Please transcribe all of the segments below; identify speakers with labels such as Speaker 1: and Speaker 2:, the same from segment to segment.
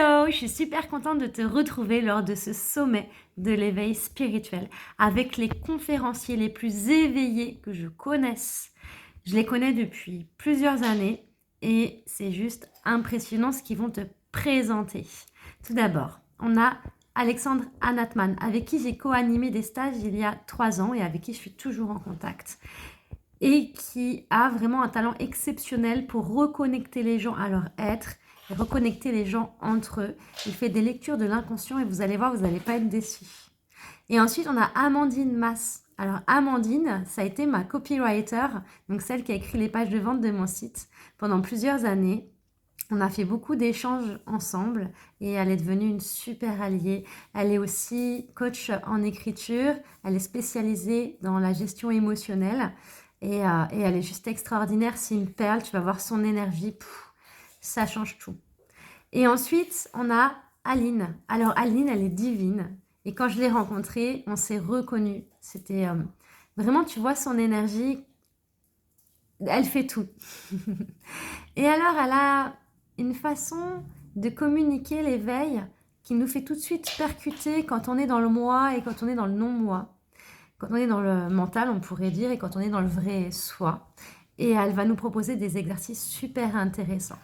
Speaker 1: Hello, je suis super contente de te retrouver lors de ce sommet de l'éveil spirituel avec les conférenciers les plus éveillés que je connaisse. Je les connais depuis plusieurs années et c'est juste impressionnant ce qu'ils vont te présenter. Tout d'abord, on a Alexandre Anatman avec qui j'ai co-animé des stages il y a 3 ans et avec qui je suis toujours en contact et qui a vraiment un talent exceptionnel pour reconnecter les gens à leur être et reconnecter les gens entre eux. Il fait des lectures de l'inconscient et vous allez voir, vous n'allez pas être déçus. Et ensuite, on a Amandine Mas. Alors, Amandine, ça a été ma copywriter, donc celle qui a écrit les pages de vente de mon site pendant plusieurs années. On a fait beaucoup d'échanges ensemble et elle est devenue une super alliée. Elle est aussi coach en écriture, elle est spécialisée dans la gestion émotionnelle et elle est juste extraordinaire. C'est une perle, tu vas voir son énergie, ça change tout. Et ensuite, on a Aline. Alors Aline, elle est divine. Et quand je l'ai rencontrée, on s'est reconnus. C'était vraiment, tu vois son énergie, elle fait tout. Et alors, elle a une façon de communiquer l'éveil qui nous fait tout de suite percuter quand on est dans le moi et quand on est dans le non-moi. Quand on est dans le mental, on pourrait dire, et quand on est dans le vrai soi. Et elle va nous proposer des exercices super intéressants.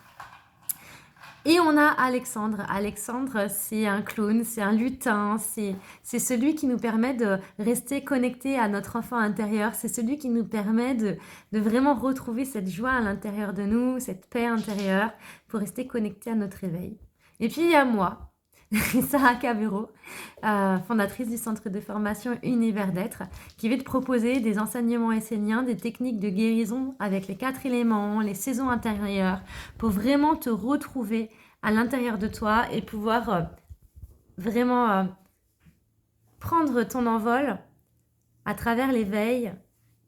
Speaker 1: Et on a Alexandre. Alexandre, c'est un clown, c'est un lutin, c'est celui qui nous permet de rester connecté à notre enfant intérieur. C'est celui qui nous permet de vraiment retrouver cette joie à l'intérieur de nous, cette paix intérieure pour rester connecté à notre éveil. Et puis il y a moi, Sarah Cavero, fondatrice du centre de formation Univers d'être, qui va te proposer des enseignements esséniens, des techniques de guérison avec les 4 éléments, les saisons intérieures, pour vraiment te retrouver à l'intérieur de toi et pouvoir vraiment prendre ton envol à travers l'éveil.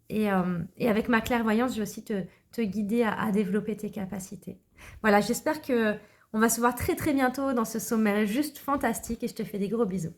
Speaker 1: Et avec ma clairvoyance, je vais aussi te guider à développer tes capacités. Voilà, j'espère que on va se voir très très bientôt dans ce sommet juste fantastique et je te fais des gros bisous.